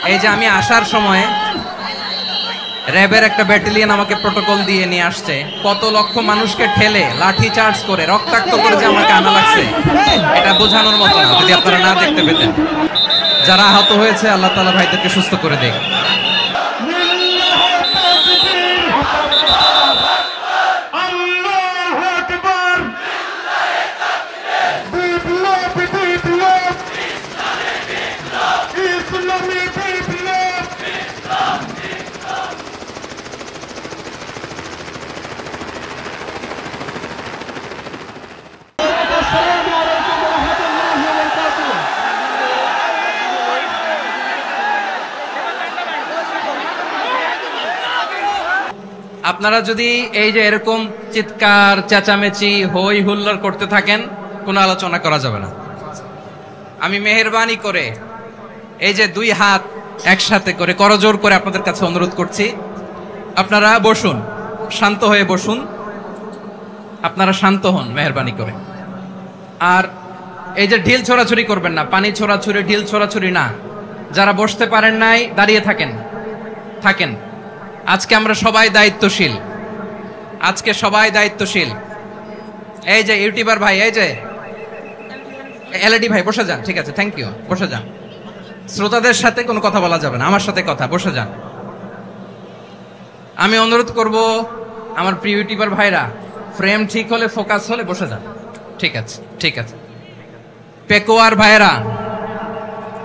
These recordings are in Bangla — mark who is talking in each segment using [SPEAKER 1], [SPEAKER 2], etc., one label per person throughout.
[SPEAKER 1] এই যে আমি আসার সময় র্যাবের একটা ব্যাটালিয়ন আমাকে প্রোটোকল দিয়ে নিয়ে আসছে, কত লক্ষ মানুষকে ঠেলে লাঠি চার্জ করে রক্তাক্ত করে যে আমাকে আনা লাগছে, এটা বোঝানোর মতো না। যদি আপনারা না দেখতে পেতেন, যারা আহত হয়েছে আল্লাহ তাআলা ভাইদেরকে সুস্থ করে দেয়। আপনারা যদি এই যে এরকম চিৎকার চেঁচামেচি হই হুল্লোড় করতে থাকেন, কোনো আলোচনা করা যাবে না। আমি মেহেরবানি করে এই যে দুই হাত একসাথে করে করজোড় করে আপনাদের কাছে অনুরোধ করছি, আপনারা বসুন, শান্ত হয়ে বসুন, আপনারা শান্ত হন মেহেরবানি করে। আর এই যে ঢিল ছোড়াছুরি করবেন না, পানি ছোড়াছুরি ঢিল ছোড়াছুরি না। যারা বসতে পারেন নাই দাঁড়িয়ে থাকেন। আজকে আমরা সবাই দায়িত্বশীল, আজকে সবাই দায়িত্বশীল। এই যে ইউটিউবার ভাই, এই যে এলইডি ভাই বসে যান, ঠিক আছে, থ্যাংক ইউ, বসে যান। শ্রোতাদের সাথে কোনো কথা বলা যাবে না, আমার সাথে কথা, বসে যান। আমি অনুরোধ করব আমার প্রিয় ইউটিউবার ভাইরা, ফ্রেম ঠিক হলে ফোকাস হলে বসে যান, ঠিক আছে, ঠিক আছে। পেকুয়ার ভাইরা,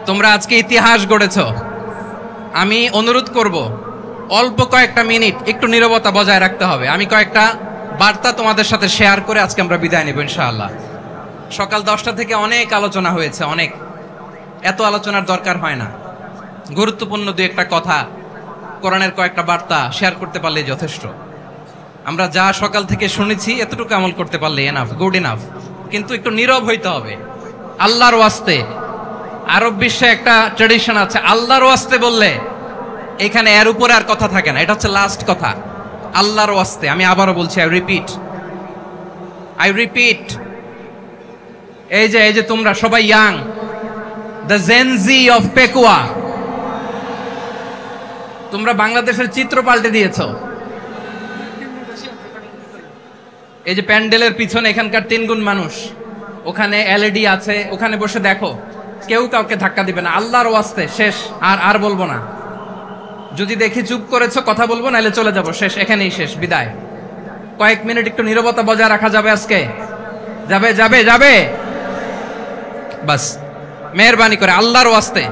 [SPEAKER 1] তোমরা আজকে ইতিহাস গড়েছ। আমি অনুরোধ করব অল্প কয়েকটা মিনিট একটু নীরবতা বজায় রাখতে হবে। আমি কয়েকটা বার্তা তোমাদের সাথে শেয়ার করে আজকে আমরা বিদায় নেব ইনশাআল্লাহ। সকাল 10টা থেকে অনেক আলোচনা হয়েছে, অনেক, এত আলোচনার দরকার হয় না। গুরুত্বপূর্ণ দুই একটা কথা, কোরআনের কয়েকটা বার্তা শেয়ার করতে পারলে যথেষ্ট। আমরা যা সকাল থেকে শুনেছি এতটুকু আমল করতে পারলে এনাফ, গুড এনাফ। কিন্তু একটু নীরব হইতে হবে আল্লাহর ওয়াস্তে। আরব বিশ্বে একটা ট্র্যাডিশন আছে, আল্লাহর ওয়াস্তে বললে এখানে এর উপরে আর কথা থাকে না, এটা হচ্ছে লাস্ট কথা। আল্লাহর ওয়াস্তে, আমি আবারও বলছি, আই রিপিট। এই যে তোমরা সবাই young, the Gen Z of Pekua, তোমরা বাংলাদেশের চিত্র পাল্টে দিয়েছ। এই যে প্যান্ডেলের পিছনে এখানকার 3 গুণ মানুষ, ওখানে এলইডি আছে, ওখানে বসে দেখো, কেউ কাউকে ধাক্কা দিবে না। আল্লাহর ওয়াস্তে, শেষ, আর বলবো না। যদি দেখি চুপ করেছো, কথা বলবো, নাহলে চলে যাবো, শেষ, এখানেই শেষ, বিদায়। কয়েক মিনিট একটু নীরবতা বজায় রাখা যাবে আজকে? যাবে বাস, মেহেরবানি করে আল্লাহর ওয়াস্তে।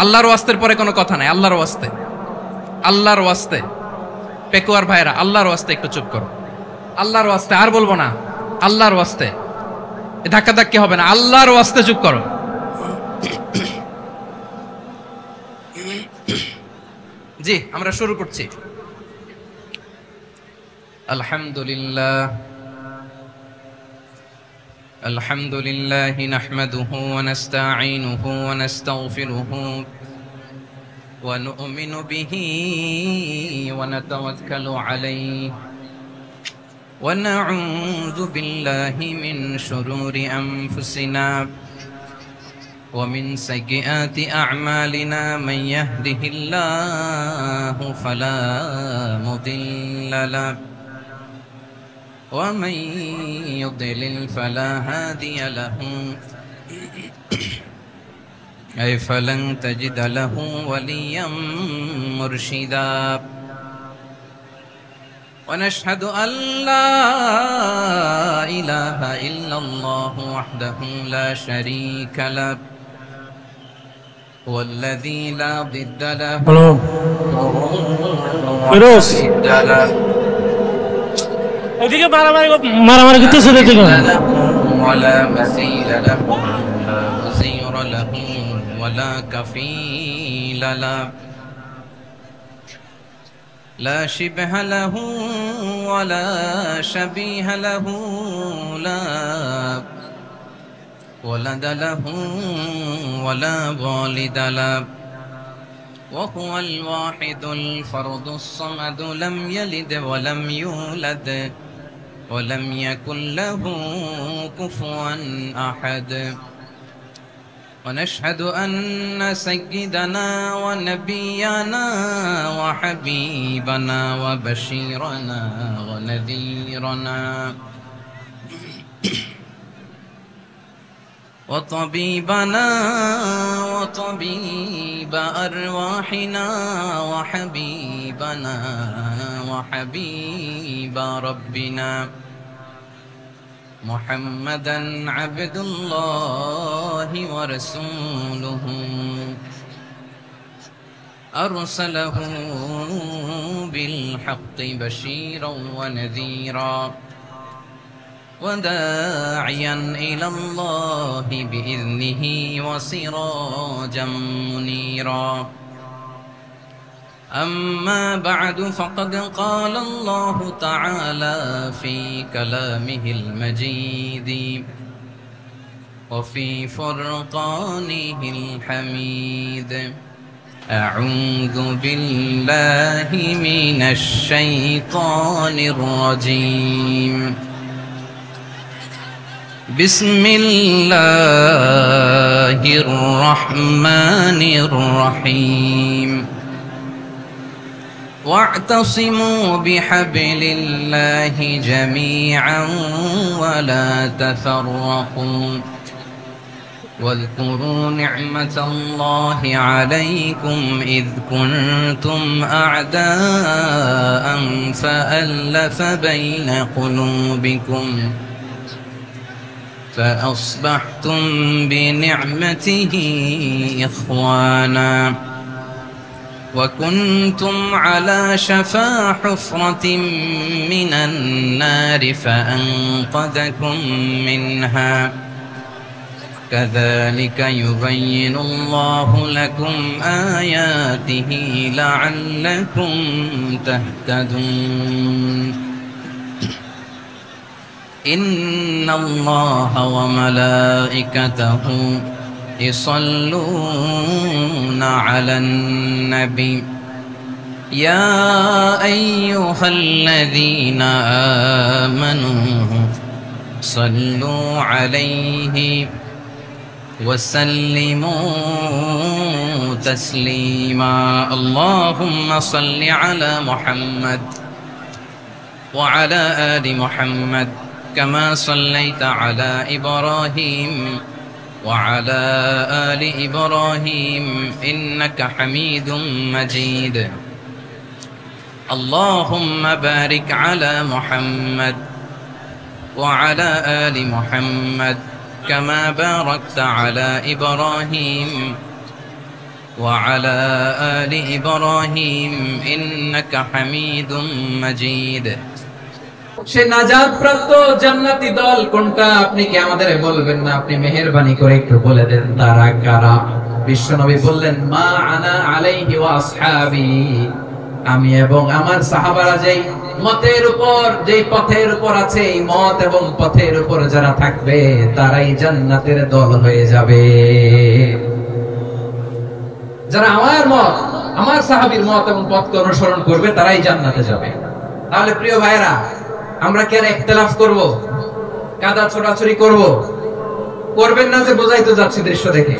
[SPEAKER 1] আল্লাহর ওয়াস্তের পরে কোনো কথা নাই, আল্লাহর ওয়াস্তে, আল্লাহর ওয়াস্তে। পেকুয়ার ভাইরা, আল্লাহর ওয়াস্তে একটু চুপ করো, আল্লাহর ওয়াস্তে, আর বলবো না, আল্লাহর ওয়াস্তে। ধাক্কাধাক্কি হবে না, আল্লাহর ওয়াস্তে চুপ করো। জি, আমরা শুরু করছি। আলহামদুলিল্লাহ নাহমাদুহু ওয়া নাস্তাঈনুহু ওয়া নাস্তাগফিরুহু ওয়া নু'মিনু বিহি ওয়া নাতাওয়াক্কালু আলাইহি ওয়া নাউযু বিল্লাহি মিন শুরুরি আনফুসিনা ومن سيئات أعمالنا من يهده الله فلا مضل له ومن يضلل فلا هادي له أي فلن تجد له وليا مرشدا ونشهد أن لا إله إلا الله وحده لا شريك له والذي لا ضد له
[SPEAKER 2] ফিরোজ এদিকে মারামারি করতেছে এদিকে
[SPEAKER 1] ولا مثيل له ولا وزير له ولا كفيل له لا شبه له ولا شبيه له لا ولد له ولا والد له وهو الواحد الفرد الصمد لم يلد ولم يولد ولم يكن له كفوا أحد ونشهد أن سيدنا ونبينا وحبيبنا وبشيرنا ونذيرنا وطبيبنا وطبيب أرواحنا وحبيبنا وحبيب ربنا محمدا عبد الله ورسوله أرسله بالحق بشيرا ونذيرا وداعيا إلى الله بإذنه وسراجا منيرا أما بعد فقد قال الله تعالى في كلامه المجيد وفي فرقانه الحميد أعوذ بالله من الشيطان الرجيم بسم الله الرحمن الرحيم واعتصموا بحبل الله جميعا ولا تفرقوا واذكروا نعمة الله عليكم إذ كنتم أعداء فألف بين قلوبكم فأصبحتم بنعمته إخوانا وكنتم على شفا حفرة من النار فأنقذكم منها كذلك يبين الله لكم آياته لعلكم تهتدون إن الله وملائكته يصلون على النبي يا أيها الذين آمنوا صلوا عليه وسلموا تسليما اللهم صل على محمد وعلى آل محمد كما صليت على إبراهيم وعلى آل إبراهيم إنك حميد مجيد اللهم بارك على محمد وعلى آل محمد كما باركت على إبراهيم وعلى آل إبراهيم إنك حميد مجيد
[SPEAKER 3] সে নাজাত প্রাপ্ত জান্নাতি দল কোনটা আপনি কি আমাদের বলবেন না? আপনি মেহেরবানি করে একটু বলে দেন তারা কারা। বিশ্বনবী বললেন মা আনা আলাইহি ওয়া আসহাবি, আমি এবং আমার সাহাবারা যেই মতের উপর যেই পথের উপর আছে এই মত এবং পথের উপর যারা থাকবে তারাই জান্নাতের দল হয়ে যাবে। যারা আমার মত আমার সাহাবীর মত এবং পথকে অনুসরণ করবে তারাই জান্নাতে যাবে। তাহলে প্রিয় ভাইরা, আমরা কি আর ইখতিলাফ করব, কাদা ছোড়াছুরি করব? করবেন না যে বোঝাই তো যাচ্ছে দৃশ্য দেখে।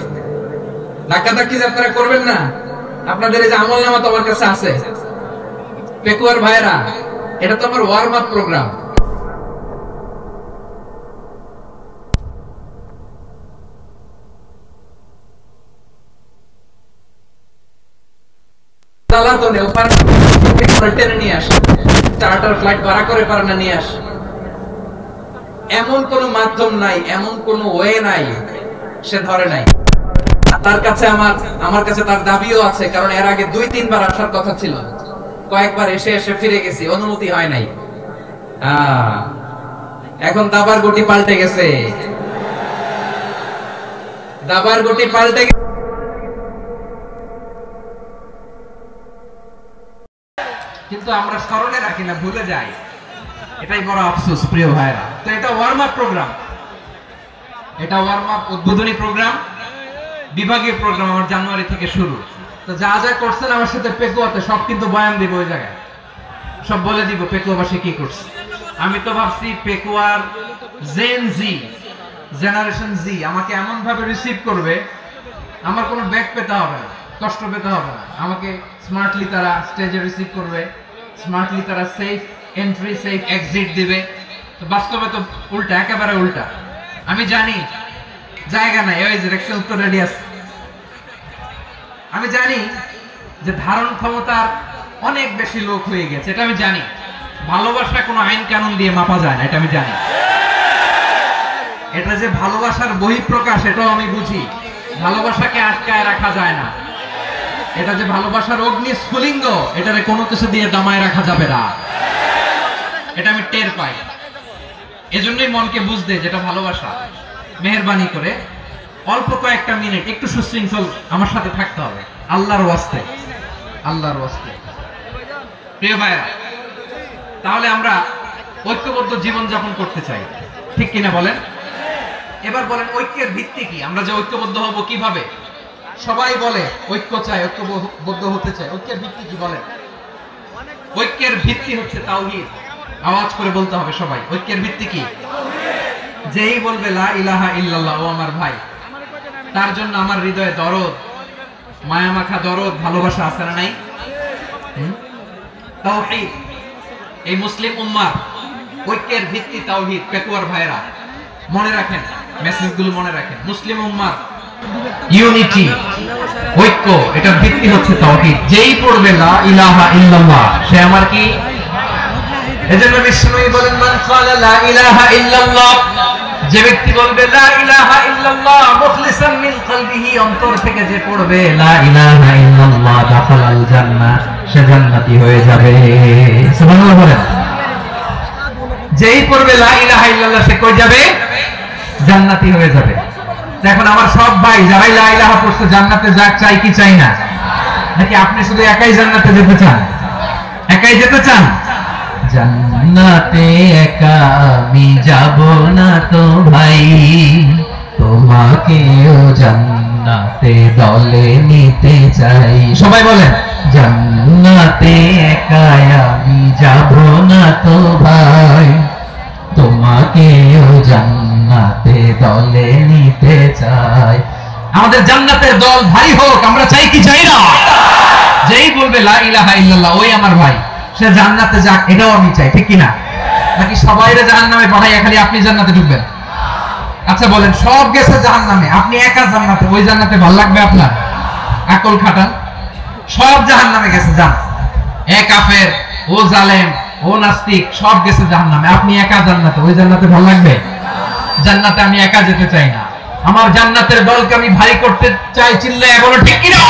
[SPEAKER 3] ধাক্কাধাক্কি আপনারা করবেন না। আপনাদের এই যে আমলনামা তো আমার কাছে আছে। পেকুয়ার ভাইরা, এটা তো আমার ওয়ার্ম আপ প্রোগ্রাম। তালাতনে ওপার টেনে নিয়ে আসে, চার্টার ফ্লাইট ভাড়া করে পারে না নিয়ে আসে। এমন কোন মাধ্যম নাই, এমন কোন ওয়ে নাই সে ধরে নাই। তার কাছে আমার কাছে তার দাবিও আছে, কারণ এর আগে 2-3 বার আসার কথা ছিল। কয়েকবার এসে এসে ফিরে গেছি, অনুমতি হয় নাই। এখন দাবার গটি পাল্টে গেছে, দাবার গটি পাল্টে গেছে। কিন্তু আমরা স্মরণে রাখি না, ভুলে যাই। এটাই বড় আফসোস প্রিয় ভাইরা। তো এটা ওয়ার্ম আপ প্রোগ্রাম, এটা ওয়ার্ম আপ উদ্বোধনী প্রোগ্রাম, বিভাগীয় প্রোগ্রাম আমার জানুয়ারি থেকে শুরু। তো যা যা করছেন আমার সাথে পেকুয়াতে সব কিন্তু বয়ান দিব, ওই জায়গায় সব বলে দিব পেকুয়াবাসী কি করছে। আমি তো ভাবছি পেকুয়ার জেন জি, জেনারেশন জি আমাকে এমন ভাবে রিসিভ করবে আমার কোনো ব্যাক পেতে হবে না, কষ্ট পেতে হবে না, আমাকে স্মার্টলি তারা স্টেজে রিসিভ করবে, স্মার্টলি তারা সেফ এন্ট্রি সেফ এক্সিট দিবে। তো বাস্তবে তো উল্টা, একেবারে উল্টা। আমি জানি জায়গা নাই, ওই যে রেক্সেল তো রেডি আছে। আমি জানি যে ধারণ ক্ষমতার অনেক বেশি লোক হয়ে গেছে, এটা আমি জানি। ভালোবাসা কোনো আইন কানুন দিয়ে মাপা যায় না, এটা আমি জানি। এটা যে ভালোবাসার বহিঃপ্রকাশ, এটাও আমি বুঝি। ভালোবাসাকে আটকায় রাখা যায় না। এটা যে ভালোবাসার অগ্নি স্ফুলিঙ্গ, এটারে কোনো কিছু দিয়ে দমায় রাখা যাবে না, এটা আমি টের পাই। এজন্যই মনকে বুঝতে যেটা ভালোবাসা, মেহেরবানি করে অল্প কয়েকটা মিনিট একটু সুশৃঙ্খল আমার সাথে থাকতে হবে, আল্লাহর ওয়াস্তে, আল্লাহর ওয়াস্তে। প্রিয় ভাইরা, তাহলে আমরা ঐক্যবদ্ধ জীবন যাপন করতে চাই, ঠিক কিনা বলেন? এবার বলেন ঐক্যের ভিত্তি কি? আমরা যে ঐক্যবদ্ধ হব কিভাবে? সবাই বলে ঐক্য চাই, ঐক্যবদ্ধ হতে চাই। ঐক্যের ভিত্তি কি বলেন? ঐক্যের ভিত্তি হচ্ছে তাওহীদ। আওয়াজ করে বলতে হবে সবাই, ঐক্যের ভিত্তি কি? যেই বলবে লা ইলাহা ইল্লাল্লাহ, ও আমার ভাই, তার জন্য আমার হৃদয়ে দরদ, মায়া মাখা দরদ, ভালোবাসা আছে না নাই? তাওহীদ। এই মুসলিম উম্মাহ ঐক্যের ভিত্তি তাওহীদ। পেকুয়ার ভাইরা মনে রাখেন, মেসেজগুলো মনে রাখেন। মুসলিম উম্মাহ ইউনিটি, ঐক্য, এটার ভিত্তি হচ্ছে তাওহীদ। যেই পড়বে লা ইলাহা ইল্লাল্লাহ, সে আমার কি? এজন্য বিষ্ণুই বলেন মান ক্বালা লা ইলাহা ইল্লাল্লাহ, যে ব্যক্তি বলবে লা ইলাহা ইল্লাল্লাহ মুখলিসান মিন কলবিহি, অন্তর থেকে যে পড়বে লা ইলাহা ইল্লাল্লাহ, দাখালাল জান্নাহ, সে জান্নাতি হয়ে যাবে। সুবহানাল্লাহ বলেন। যেই পড়বে লা ইলাহা ইল্লাল্লাহ, সে কই যাবে? জান্নাতি হয়ে যাবে। এখন আমার সব ভাই যারাই লা ইলাহা পড়ছে জান্নাতে যাক, চাই কি চাই না? নাকি আপনি শুধু একাই জান্নাতে যেতে চান? একাই যেতে চান? জান্নাতে একা আমি যাব না তো ভাই, তোমাকেও জান্নাতে দলে নিতে চাই। সবাই বলেন জান্নাতে একা আমি যাব না তো ভাই, তোমাকেও জান্নাতে দলে নিতে চাই। আমাদের জান্নাতের দল ভারী হোক, আমরা চাই কি চাই না? যেই বলবে লা ইলাহা ইল্লাল্লাহ, ওই আমার ভাই, সে জান্নাতে যাক, এটাও আমি চাই, ঠিক কিনা? নাকি সবাইরে জাহান্নামে পাঠাইয়া খালি আপনি জান্নাতে ঢুকবেন? আচ্ছা বলেন, সব গেছে জাহান্নামে, আপনি একা জান্নাতে, ওই জান্নাতে ভালো লাগবে আপনার? আকল খাটান। সব জাহান্নামে গেছে, যান। এ কাফের, ও জালেম, ও নাস্তিক, সব গেছে জাহান্নামে, আপনি একা জান্নাতে, ওই জান্নাতে ভালো লাগবে? জান্নাতে আমি একা যেতে চাই না, আমার জান্নাতের দলকে আমি ভারী করতে চাই। চিল্লায় বলো ঠিক কিনা?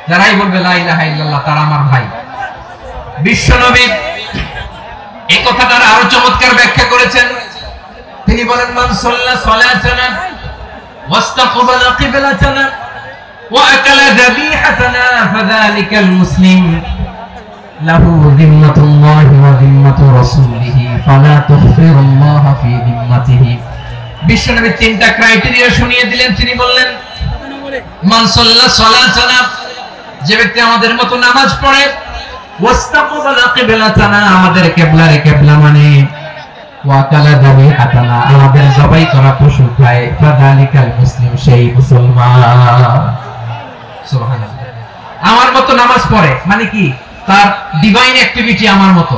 [SPEAKER 3] যারাই বলবে লা ইলাহা ইল্লাল্লাহ, তারা আমার ভাই। বিশ্বনবী এই কথাটা আরো চমৎকার ব্যাখ্যা করেছেন। তিনি বলেন মান সাল্লা সালাতানা ওয়াস্তাকবালা কিবলাতানা ওয়া আকালা যাবিহাতানা ফাযালিকাল মুসলিম লাহু যিম্মাতুল্লাহি ওয়া যিম্মাতু রাসূলিহি ফালা তুগফিরুল্লাহা ফি যিম্মাতিহি। বিশ্বনবী তিনটা ক্রাইটেরিয়া শুনিয়ে দিলেন। তিনি বললেন মান সাল্লা সালাতানা, যে ব্যক্তি আমাদের মতো নামাজ পড়ে, ওয়াস্তাকবালা কিবলাতানা, আমাদের কিবলারে কিবলা মানে, ওয়া কালা যাবিহাতানা, আমাদের জবাই করা পশু খায়, ফাযালিকাল মুসলিম, সেই মুসলমান। সুবহানাল্লাহ। আমার মতো নামাজ পড়ে মানে কি? তার ডিভাইন অ্যাক্টিভিটি আমার মতো,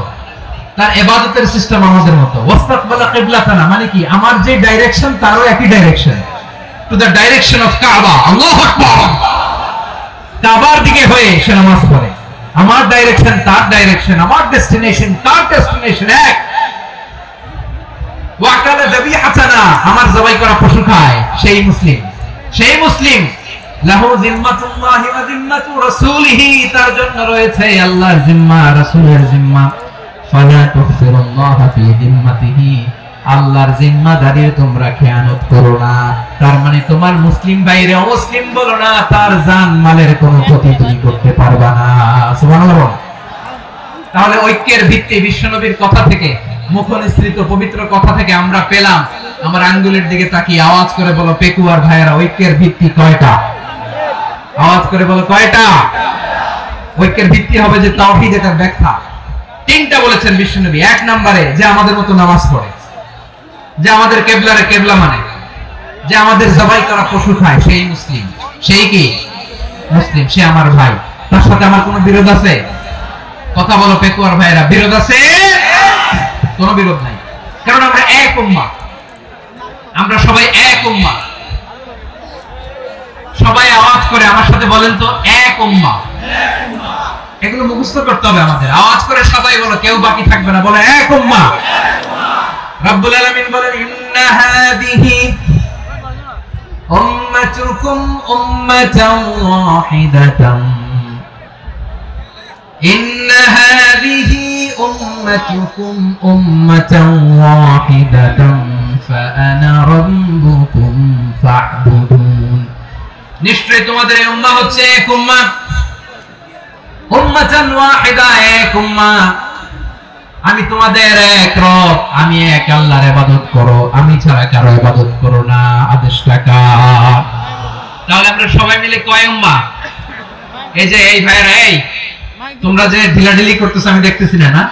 [SPEAKER 3] তার ইবাদতের সিস্টেম আমাদের মতো। ওয়াস্তাকবালা কিবলাতানা মানে কি? আমার যে ডাইরেকশন তারও একই direction, to the direction of কাবা। আল্লাহু আকবার। কাবার দিকে হয়ে সে নামাজ পড়ে। আমার ডাইরেকশন তার ডাইরেকশন, আমার ডেস্টিনেশন তার ডেস্টিনেশন এক। ওয়া কালা যাবিহাতানা, আমার জবাই করা পশু খায়, সেই মুসলিম। সেই মুসলিম লাহু যিম্মাতুল্লাহি ওয়া যিম্মাতু রাসূলিহি, তার জন্য রয়েছে আল্লাহর জিম্মা, রাসূলের জিম্মা। ফালা তুগফিরুল্লাহা ফি যিম্মাতিহি, আল্লাহর জিম্মাদারির তোমরা খেয়ানত করো না। তার মানে তোমার মুসলিম ভাইরে অমুসলিম বলো না, তার জান মালের কোনো ক্ষতি তুমি করতে পারবা না। সুবহানাল্লাহ। তাহলে ঐক্যের ভিত্তি বিশ্বনবীর কথা থেকে, মুখনিসৃত পবিত্র কথা থেকে আমরা পেলাম। আমার আঙ্গুলের দিকে তাকিয়ে আওয়াজ করে বলো পেকুয়ার ভাইয়েরা, ঐক্যের ভিত্তি কয়টা? আওয়াজ করে বলো কয়টা? ঐক্যের ভিত্তি হবে যে তাওহীদ, এটার ব্যাখ্যা তিনটা বলেছেন বিশ্বনবী। এক নম্বরে যে আমাদের মতো নামাজ পড়ে, যে আমাদের কিবলারে কিবলা মানে। যে আমাদের জবাই করা পশু খায় সেই মুসলিম, সেই কি মুসলিম, সে আমার ভাই, তার সাথে আমার কোনো বিরোধ আছে? কথা বলো পেকুয়ার ভাইরা, বিরোধ আছে? কোনো বিরোধ নাই, কারণ আমরা এক উম্মাহ, আমরা সবাই এক উম্মাহ। সবাই আওয়াজ করে আমার সাথে বলেন তো, এক উম্মাহ। এগুলো মুখস্থ করতে হবে আমাদের। আওয়াজ করে সবাই বলো, কেউ বাকি থাকবে না, বলে এক উম্মাহ। রব্বুল আলামিন বলেন, ইন্না হাদিহি উম্মাতুকুম উম্মাতান ওয়াহিদাতান, ইন্না হাদিহি উম্মাতুকুম উম্মাতান ওয়াহিদাতান ফাআনা রাব্বুকুম ফা'বুদুন। নিশ্চয়ই তোমাদের এই উম্মাহ হচ্ছে এক উম্মাহ, উম্মাতান ওয়াহিদা, এক উম্মাহ। আমি তোমাদের এক রব, আমি এক আল্লাহর ইবাদত করো, আমি ছাড়া কারো ইবাদত করো না। আদেশটা কার? তাহলে আমরা সবাই মিলে কয় উম্মাহ? এই যে এই ভাইরা, এই তোমরা যে ঢিলাঢিলি করতেছ আমি দেখতেছি না, না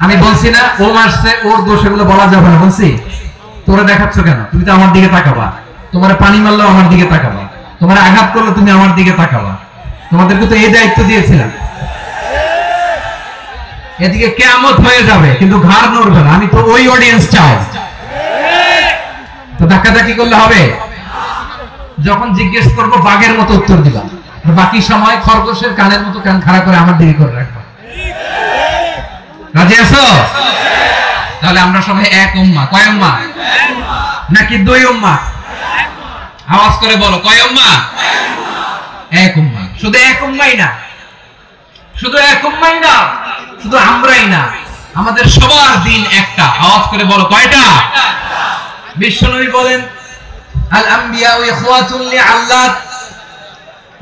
[SPEAKER 3] আমি বলছি না ও মারছে ওর দোষ, এগুলো বলা যাবে না, বলছি। তোরা দেখাচ্ছ কেন? তুমি তো আমার দিকে তাকাবা। তোমার পানি মারলেও আমার দিকে তাকাবা, তোমার আঘাত করলে তুমি আমার দিকে তাকাবা। তোমাদেরকে তো এই দায়িত্ব দিয়েছিলাম। এদিকে কিয়ামত হয়ে যাবে কিন্তু ঘাড় নড়বে না, আমি তো ওই অডিয়েন্স চাই। তো ধাক্কাধাক্কি করলে হবে? যখন জিজ্ঞেস করবো বাঘের মতো উত্তর দিবা, আর বাকি সময় খরগোশের কানের মতো কান খাড়া করে আমার দিকে করে রাখবা। রাজি আছো? তাহলে আমরা সবাই এক উম্মাহ। কয় উম্মাহ? নাকি দুই উম্মাহ? আওয়াজ করে বলো, কয় উম্মাহ? এক উম্মাহ। শুধু এক উম্মাহই না, শুধু এক উম্মাহই না, শুধু আমরাই না, আমাদের সবার দিন একটা। আওয়াজ করে বলো, কয়টা? বিশ্বনবী বলেন, আল আম্বিয়া ইখওয়াতুন লিআল্লাত,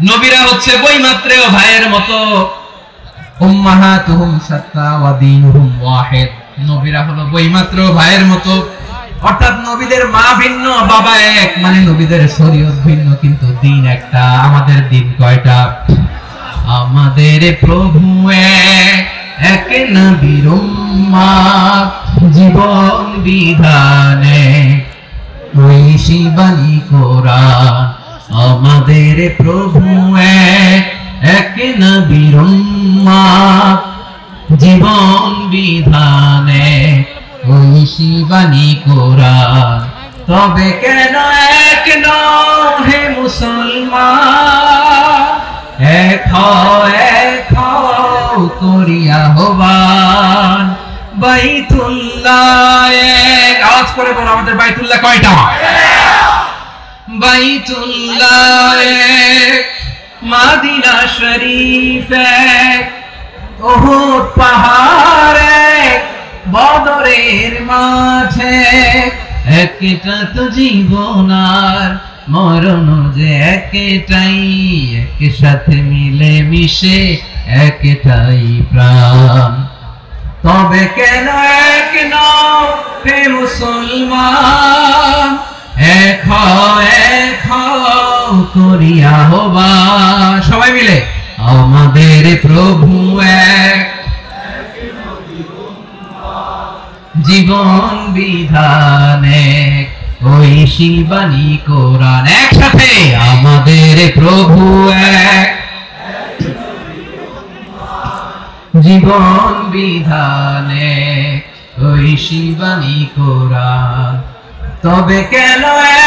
[SPEAKER 3] নবীরা হচ্ছে বৈমাত্রেয় ভাইয়ের মতো। উম্মাহাতুহুম শাত্তা ওয়া দীনুহুম ওয়াহিদ, নবীরা হলো বৈমাত্রেয় ভাইয়ের মতো। অর্থাৎ নবীদের মা ভিন্ন, বাবা এক, মানে নবীদের শরীয়ত ভিন্ন কিন্তু দিন একটা। আমাদের দিন কয়টা? আমাদের প্রভু এক, নবীর উম্মাহ, জীবন বিধানে ঐশী বাণী কোরআন। আমাদের প্রভু এক, নবীর উম্মাহ, জীবন বিধানে ঐশী বাণী কোরআন। তবে কেন এক নও হে মুসলমান, এক হও করিয়া আহ্বান। বাইতুল্লাহ এক, আওয়াজ করে বলো আমাদের বাইতুল্লাহ কয়টা? বাইতুল্লাহ এক, মদিনা শরীফ এক, উহুদ পাহাড় এক, বদরের মাঠে। একটা তো জীবন আর মরণ যে একটাই, একের সাথে মিলে মিশে একটাই প্রাণ। তবে কেন এক নও হে মুসলমান, এক হও করিয়া আহ্বান। সবাই মিলে, আমাদের প্রভু এক, জীবন বিধানে ঐশী বাণী কোরআন। একসাথে, আমাদের প্রভু এক, জীবন বিধানে ঐশী বাণী কোরআন। তবে কেন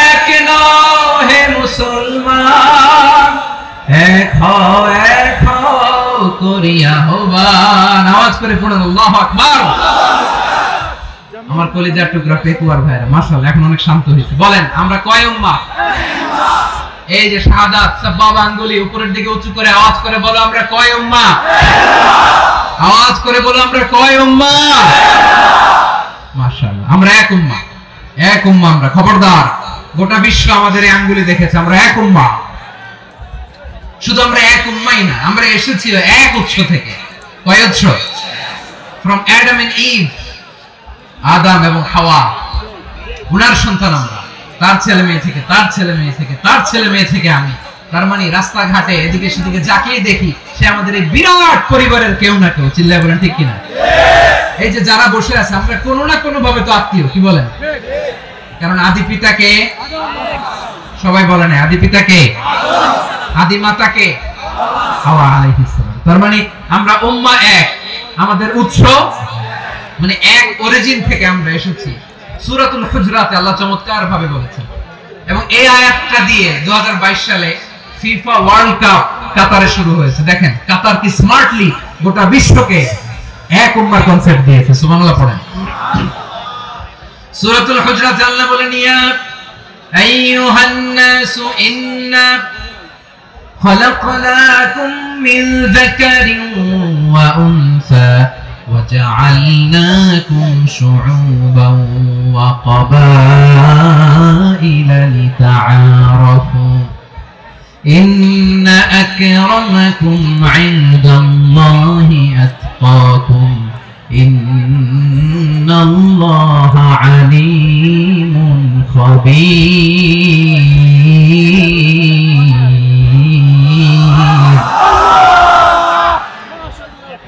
[SPEAKER 3] এক নও হে মুসলমান, এক হও করিয়া আহ্বান। আওয়াজ করে পড়ুন আল্লাহু আকবার। আমার কলিজার টুকরা পেকুয়ার ভাইরা, মাশাআল্লাহ এখন অনেক শান্ত হয়েছে। বলেন আমরা কয় উম্মাহ? এই যে শাহাদাত সাবাবা আঙ্গুলি উপরের দিকে উঁচু করে আওয়াজ করে বলো, আমরা কয় উম্মাহ? আওয়াজ করে বলো, আমরা কয় উম্মাহ? মাশাআল্লাহ, আমরা এক উম্মাহ, এক উম্মাহ। আমরা খবরদার, গোটা বিশ্ব আমাদের এই আঙ্গুলি দেখেছে, আমরা এক উম্মাহ। শুধু আমরা এক উম্মাহই না, আমরা এসেছি এক উৎস থেকে। কয় উৎস? ফ্রম অ্যাডাম এন্ড ইভ, আদম এবং হাওয়া, উনার সন্তান আমরা। তার ছেলে মেয়ে থেকে, তার ছেলে মেয়ে থেকে, তার ছেলে মেয়ে থেকে আমি। তার মানে রাস্তাঘাটে এদিকে সেদিকে যাকিয়ে দেখি, সে আমাদের এই বিরাট পরিবারের কেউ না কেউ। চিল্লায় বলেন ঠিক কিনা? এই যে যারা বসে আছে, আমরা কোনো না কোনো ভাবে তো আত্মীয়, কি বলেন? কারণ আদি পিতা কে? সবাই বলে না আদি পিতা কে? আদি মাতা কে? হাওয়া আলাইহিস সালাম। তার মানে আমরা উম্মাহ এক, আমাদের উৎস মানে এক অরিজিন থেকে আমরা এসেছি। সূরাতুল হুজরাতে আল্লাহ চমৎকার ভাবে বলেছেন এবং এই আয়াতটা দিয়ে 2022 সালে ফিফা ওয়ার্ল্ড কাপ কাতারে শুরু হয়েছে। দেখেন কাতার কি স্মার্টলি গোটা বিশ্বকে এক উম্মার কনসেপ্ট দিয়েছে। সুবহানাল্লাহ পড়েন। সূরাতুল হুজরাতে আল্লাহ বলেন ইয়া আইয়ুহান নাসু ইন্না খলাকনাকুম মিন যাকারিন ওয়া উনসা وجعلناكم شعوبا وقبائل لتعارفوا إن أكرمكم عند الله أتقاكم إن الله عليم خبير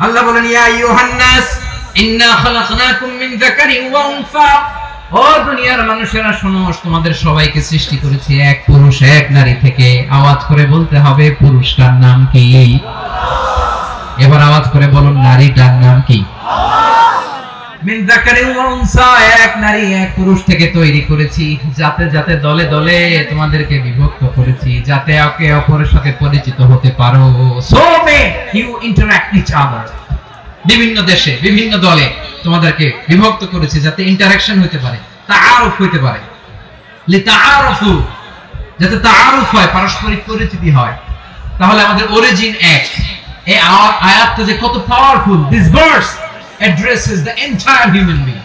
[SPEAKER 3] আল্লাহ বলেন ইয়া আইয়ুহান নাস ইন্না খালাকনাকুম মিন যাকারিন ওয়া উনসা, ও দুনিয়ার মানুষেরা শোনো, তোমাদের সবাইকে সৃষ্টি করেছি এক পুরুষ এক নারী থেকে। আওয়াজ করে বলতে হবে পুরুষটার নাম কি? এবার আওয়াজ করে বলুন নারীটার নাম কি? মিন যাকারিন ওয়া উনসা, এক নারী এক পুরুষ থেকে তৈরি করেছি। যাতে যাতে দলে দলে তোমাদেরকে বিভক্ত করেছি, যাতে একে অপরের সাথে পরিচিত হতে পারো। So may you interact each other. বিভিন্ন দেশে বিভিন্ন দলে তোমাদেরকে বিভক্ত করেছি যাতে ইন্টারঅ্যাকশন হতে পারে, তাআরুফ হতে পারে। লিতাআরুফু, যাতে তাআরুফ হয়, পারস্পরিক পরিচিতি হয়। তাহলে আমাদের অরিজিন এক। এই আয়াতটা যে কত powerful. This verse addresses the entire human being.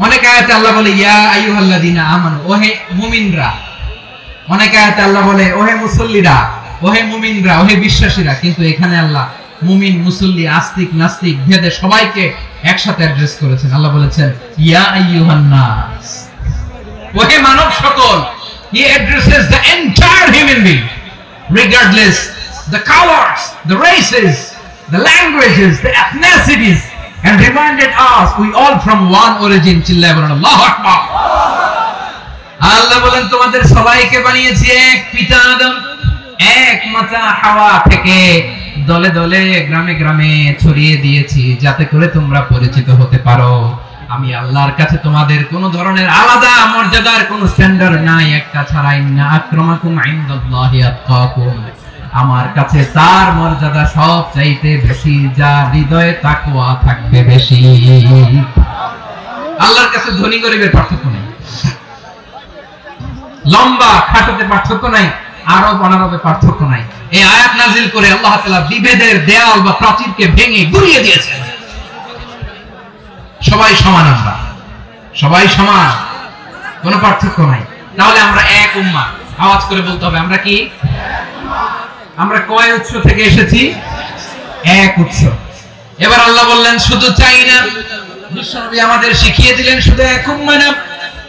[SPEAKER 3] অনেক আয়াতে আল্লাহ বলে ইয়া আইয়ুহাল্লাযীনা আমানু, ওহে মুমিনরা। অনেক আয়াতে আল্লাহ বলে ওহে মুসল্লিরা, ওহে মুমিনরা, ওহে বিশ্বাসীরা। কিন্তু এখানে আল্লাহ মুমিন মুসল্লি আস্তিক নাস্তিক ভেদে সবাইকে একসাথে অ্যাড্রেস করেছেন। আল্লাহ বলেছেন ইয়া আইয়ুহান নাস, ওহে মানব সকল। He addresses the entire human being regardless the colors, the races, the languages, the ethnicities, and reminded us we all from one origin. চিল্লায় বলেন আল্লাহু আকবার। আল্লাহ বলেন তোমাদের সবাইকে বানিয়েছি এক পিতা আদম, এক মাতা হাওয়া থেকে। দলে দলে গ্রামে গ্রামে ছড়িয়ে দিয়েছি যাতে করে তোমরা পরিচিত হতে পারো। আমি আল্লাহর কাছে তোমাদের কোনো ধরনের আলাদা মর্যাদার কোনো স্ট্যান্ডার্ড নাই, একটা ছাড়া। ইন্না আকরামাকুম ইনদাল্লাহি আতকাকুম, আমার কাছে তার মর্যাদা সব চাইতে বেশি, যার হৃদয়ে তাকওয়া থাকবে বেশি। আল্লাহর কাছে ধনী গরিবের পার্থক্য নেই, লম্বা খাটোতে পার্থক্য নাই, আরব অনারবে পার্থক্য নাই। এই আয়াত নাজিল করে আল্লাহ তাআলা বিভেদের দেয়াল বা প্রাচীরকে ভেঙে গুড়িয়ে দিয়েছেন। সবাই সমান, আমরা সবাই সমান, কোনো পার্থক্য নাই। তাহলে আমরা এক উম্মাহ। আওয়াজ করে বলতে হবে আমরা কি? আমরা কয় উৎস থেকে এসেছি? এক উৎস। এবার আল্লাহ বললেন শুধু চাই না, বিশ্বনবী আমাদের শিখিয়ে দিলেন শুধু এক উম্মাহ না,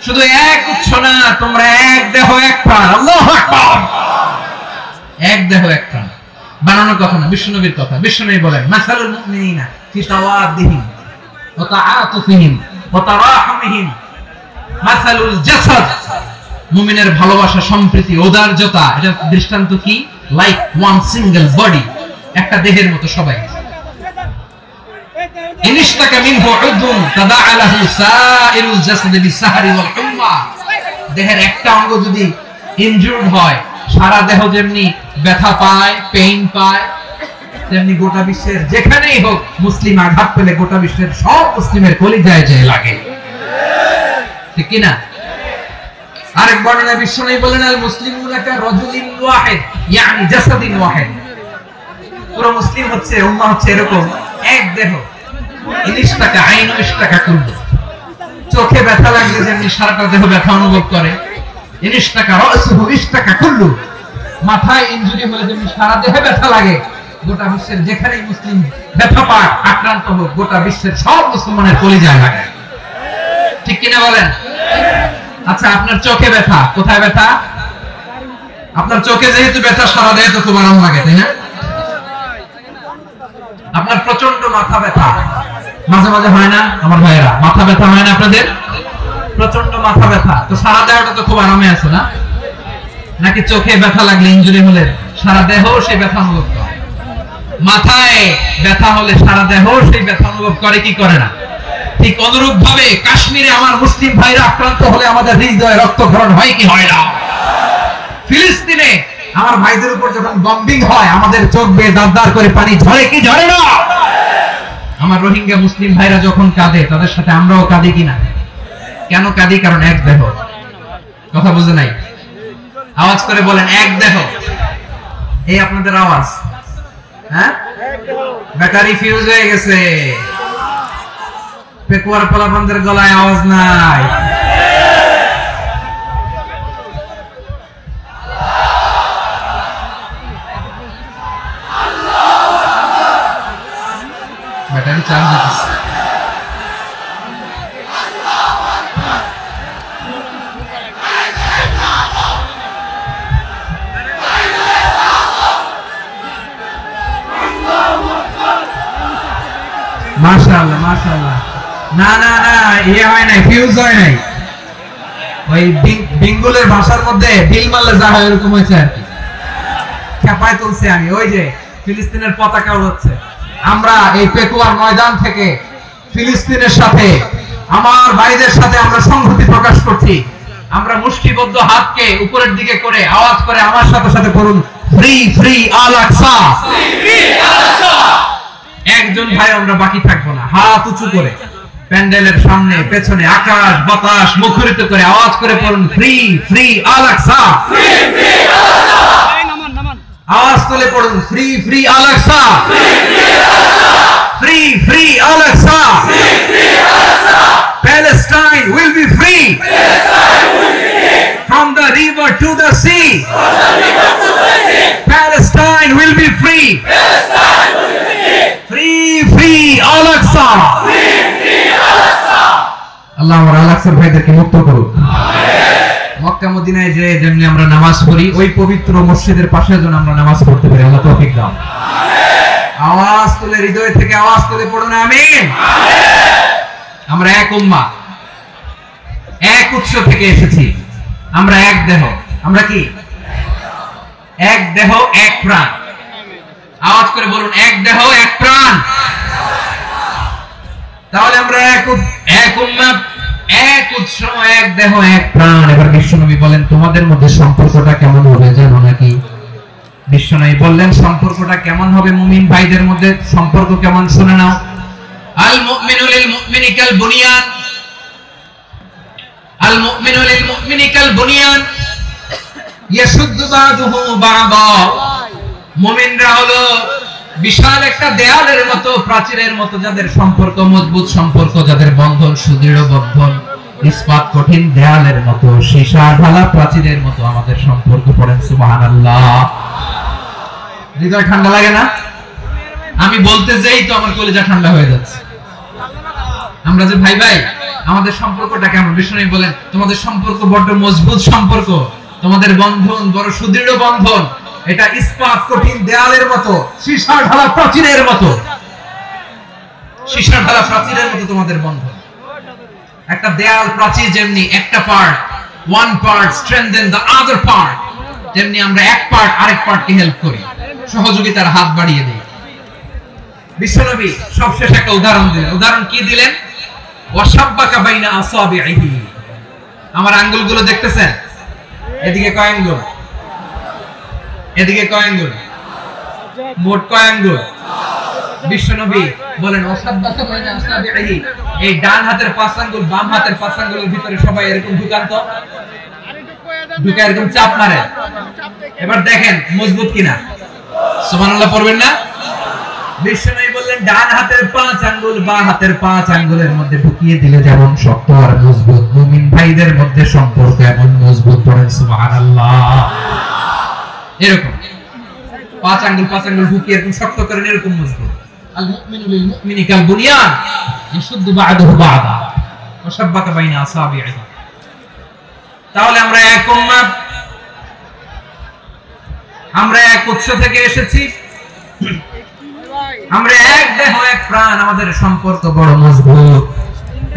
[SPEAKER 3] শুধু এক উৎস না, তোমরা এক দেহ এক প্রাণ। আল্লাহু আকবার। এক দেহ এক প্রাণ বানানোর কথা না, বিশ্বনবীর কথা। বিশ্বনবী বলেন মাসালুল মুমিনিনা ফি তাওয়াদ্দিহিম ওয়া তাআতুফিহিম ওয়া তারাহুমিহিম মাসালুল জাসাদ, মুমিনের ভালোবাসা, সম্প্রীতি, ঔদার্যতা, এটা দৃষ্টান্ত কি? লাইক ওয়ান সিঙ্গেল বডি, একটা দেহের মতো সবাই। ইনশতাকা মিনহু উযুন তাদাআ লাহু সাইরুল জাসাদি বিসসাহরি ওয়াল হুম্মা, দেহের একটা অঙ্গ যদি ইনজুরড হয় সারা দেহ যেমনি ব্যথা পায়, পেইন পায়, তেমনি গোটা বিশ্বের যেখানেই হোক মুসলিম আঘাত পেলে গোটা বিশ্বের সব মুসলিমের কলিজায় যায় লাগে, ঠিক কি না? আরেক বর্ণনায় বিশ্বনবী বলেন আল মুসলিমুনা কা রাজুলিন ওয়াহিদ ইয়ানি জাসাদিন ওয়াহিদ, পুরো মুসলিম হচ্ছে, উম্মাহ হচ্ছে এরকম এক দেহ। ইনশতাকা আইনু ইশতাকা কুল্লু, চোখে ব্যথা লাগলে যেমনি সারাটা দেহ ব্যথা অনুভব করে, ইনশতাকা রাসুহু ইশতাকা কুল্লু, মাথায় ইনজুরি হলে যেমনি সারা দেহে ব্যথা লাগে, গোটা বিশ্বের যেখানেই মুসলিম ব্যথা পায়, আক্রান্ত হোক, গোটা বিশ্বের সব মুসলমানের কলিজায় লাগে, ঠিক কিনা বলেন? আচ্ছা, আপনার চোখে ব্যথা, কোথায় ব্যথা? আপনার চোখে যেহেতু ব্যথা, সারা দেহে তো খুব আরাম লাগে, তাই না? আপনার প্রচন্ড মাথা ব্যথা মাঝে মাঝে হয় না আমার ভাইয়েরা? মাথা ব্যথা হয় না আপনাদের? প্রচন্ড মাথা ব্যথা, তো সারা দেহটা তো খুব আরামে আছে না? নাকি চোখে ব্যথা লাগলে, ইনজুরি হলে সারা দেহ সেই ব্যথা অনুভব করে? মাথায় ব্যথা হলে সারা দেহ সেই ব্যথা অনুভব করে কি করে না? ঠিক অনুরূপ ভাবে কাশ্মীরে আমার মুসলিম ভাইরা আক্রান্ত হলে আমাদের হৃদয়ে রক্তক্ষরণ হয় কি হয় না? ফিলিস্তিনে আমার ভাইদের উপর যখন বম্বিং হয় আমাদের চোখ বেয়ে দাঁড় করে পানি ঝরে কি ঝরে না? আমার রোহিঙ্গা মুসলিম ভাইরা যখন কাঁদে তাদের সাথে আমরাও কাঁদি কিনা? কেন কাঁদি? কারণ এক দেহ। কথা বুঝে নাই? আওয়াজ করে বলেন এক দেহ। এই আপনাদের আওয়াজ, হ্যাঁ? ব্যাটারি ফিউজ হয়ে গেছে, পেকুয়ার পোলাপানদের গলায় আওয়াজ নাই। ব্যাটারি চার্জ হচ্ছে। মাশাআল্লাহ মাশাআল্লাহ। না না না, ইয়ে হয় নাই, ফিউজ হয় নাই। ওই বেঙ্গলের ভাষার মধ্যে ঢিল মারলে যা হয় এরকম হয়েছে আর কি। খেপায় তুলছে আমি, ওই যে ফিলিস্তিনের পতাকা উড়াচ্ছে। আমরা এই পেকুয়ার ময়দান থেকে ফিলিস্তিনের সাথে, আমার ভাইদের সাথে আমরা সংহতি প্রকাশ করছি। আমরা মুষ্টিবদ্ধ হাতকে উপরের দিকে করে আওয়াজ করে আমার সাথে সাথে করুন, ফ্রি ফ্রি আল আকসা। একজন ভাই আমরা বাকি থাকবো না, হাত উঁচু করে প্যান্ডেলের সামনে পেছনে আকাশ বাতাস মুখরিত করে আওয়াজ করে পড়ুন, ফ্রি ফ্রি আল আকসা। আওয়াজ তুলে পড়ুন, free free Al Aqsa, free free Al Aqsa. Palestine will be free from the river to the sea. Palestine will be free. Free free Al Aqsa. আল্লাহ আমার আল আকসার ভাইদেরকে মুক্ত করুন। মক্কা মদিনায় যে যেমনি আমরা নামাজ পড়ি, ওই পবিত্র মসজিদের পাশে যেন আমরা নামাজ পড়তে পারি। আল্লাহ তৌফিক দাও। আওয়াজ তুলে, হৃদয় থেকে আওয়াজ তুলে পড়ুন আমিন। আমরা এক উম্মাহ, এক উৎস থেকে এসেছি। আমরা এক দেহ। আমরা কি? এক দেহ এক প্রাণ। আওয়াজ করে বলুন, এক দেহ এক প্রাণ। তাহলে আমরা এক উম্মাহ, এক উৎস, এক দেহ এক প্রাণ। এবার বিশ্বনবী বলেন, তোমাদের মধ্যে সম্পর্কটা কেমন হবে জানো নাকি? বিশ্বনবী বললেন, সম্পর্কটা কেমন হবে মুমিন ভাইদের মধ্যে? সম্পর্ক কেমন শুনে নাও। আল মুমিনু লিল মুমিনি কাল বুনিয়ান, আল মুমিনু লিল মুমিনি কাল বুনিয়ান ইয়াশুদ্দু বাদুহু বাদা। মুমিনরা হলো বিশাল একটা দেয়ালের মতো, প্রাচীরের মতো, যাদের সম্পর্ক মজবুত, সম্পর্ক যাদের বন্ধন সুদৃঢ় বন্ধন, ইস্পাত কঠিন দেয়ালের মতো, সীসা ঢালা প্রাচীরের মতো আমাদের সম্পর্ক। পড়েন সুবহানাল্লাহ। হৃদয় ঠান্ডা লাগে না? আমি বলতে যাই তো আমার কলিজা ঠান্ডা হয়ে যাচ্ছে। আমরা যে ভাই ভাই, আমাদের সম্পর্কটা কেমন? বিষ্ণু বলেন, তোমাদের সম্পর্ক বড় মজবুত সম্পর্ক, তোমাদের বন্ধন বড় সুদৃঢ় বন্ধন। এটা ইস্পাত কঠিন দেয়ালের মতো, সীসা ঢালা প্রাচীরের মতো, সীসা ঢালা প্রাচীরের মতো তোমাদের বন্ধন। একটা দেয়াল প্রাচীর যেমনি একটা part, one part strengthen the other part, যেমনি আমরা এক পার্ট আরেক পার্টকে হেল্প করি, সহযোগিতার হাত বাড়িয়ে দেই। বিশ্বনবী সবশেষ একটা উদাহরণ দিলেন। উদাহরণ কি দিলেন? ওয়াশাব্বাকা বাইনা আসাবিহি। আমার আঙ্গুলগুলো দেখতেছেন? এদিকে কয় আঙ্গুল? এদিকে কয় আঙ্গুল? মোট কয় আঙ্গুল? বিশ্বনবী বলেন, ওয়াশাব্বাকা বাইনা আসাবিহি। এই ডান হাতের 5 আঙ্গুল বাম হাতের 5 আঙ্গুলের ভিতরে সবাই এরকম ঢুকান তো, ঢুকে এরকম চাপ মারে। এবার দেখেন মজবুত কিনা। সুবহানাল্লাহ পড়বেন না? বিশ্বনবী বললেন, ডান হাতের 5 আঙ্গুল বাম হাতের 5 আঙ্গুলের মধ্যে ঢুকিয়ে দিলে যেমন শক্ত আর মজবুত, মুমিন ভাইদের মধ্যে সম্পর্ক এমন মজবুত। পড়েন সুবহানাল্লাহ। এরকম 5 আঙ্গুল ঢুকিয়ে এরকম শক্ত করেন, এরকম মজবুত। আল মুমিনু লিল মুমিনি কাল বুনিয়ান ইয়াশুদ্দু বা'দুহু বা'দা ওয়া শাব্বাকা বাইনা আসাবিহি। তাহলে আমরা এক উম্মাহ, আমরা এক উৎস থেকে এসেছি, আমরা এক দেহ এক প্রাণ, আমাদের সম্পর্ক বড় মজবুত।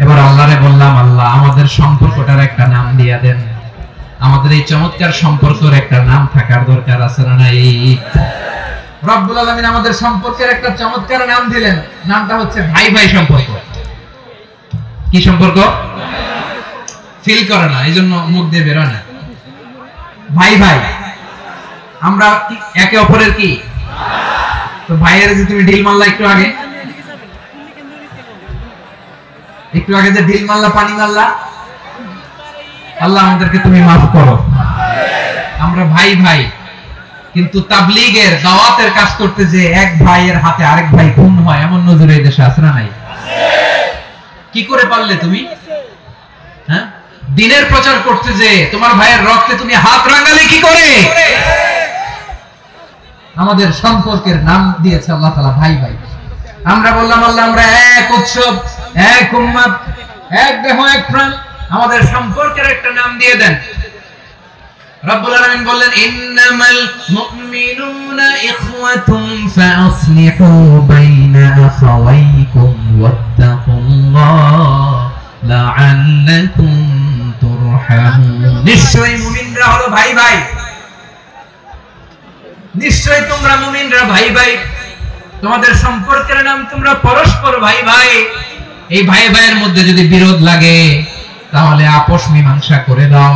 [SPEAKER 3] এবার আল্লাহরে বললাম, আল্লাহ আমাদের সম্পর্কটার একটা নাম দিয়া দেন। আমাদের এই চমৎকার সম্পর্কের একটা নাম থাকার দরকার আছে না নাই? রব্বুল আলামিন আমাদের সম্পর্কের একটা চমৎকার নাম দিলেন, নামটা হচ্ছে ভাই ভাই সম্পর্ক। কি সম্পর্ক? ফিল করে না, এইজন্য মুখ দিয়ে বের হয় না। ভাই ভাই, আমরা একে অপরের কি? তো ভাইয়ের যে তুমি ঢিল মারলা একটু আগে যে ঢিল মারলা, পানি মারলা, আল্লাহ আমাদেরকে তুমি মাফ করো। আমরা ভাই ভাই, কিন্তু তাবলীগের দাওয়াতের কাজ করতে যে এক ভাইয়ের হাতে আরেক ভাই খুন হয়, এমন নজর এই দেশে আছে না নাই? কি করে পারলে তুমি? হ্যাঁ, দিনের প্রচার করতে যে তোমার ভাইয়ের রক্তে তুমি হাত রাঙালে কি করে? আমাদের সম্পর্কের নাম দিয়েছে আল্লাহ তাআলা ভাই ভাই। আমরা বললাম, আল্লাহ আমরা এক উৎসব, এক উম্মত, এক দেহ, এক প্রাণ, আমাদের সম্পর্কের একটা নাম দিয়ে দেন। রব্বুল আলামিন বললেন, ইন্নামাল মুমিনুনা ইখওয়াতুন ফাসলিহু বাইনা আখাওয়াইকুম ওয়াত্তাকুল্লাহ লাআল্লাকুম তুরহামুন। নিশ্চয়ই মুমিনরা হলো ভাই ভাই, নিশ্চয়ই তোমরা মুমিনরা ভাই ভাই, তোমাদের সম্পর্কের নাম তোমরা পরস্পর ভাই ভাই। এই ভাই ভাইয়ের মধ্যে যদি বিরোধ লাগে তাহলে আপোষ মীমাংসা করে দাও,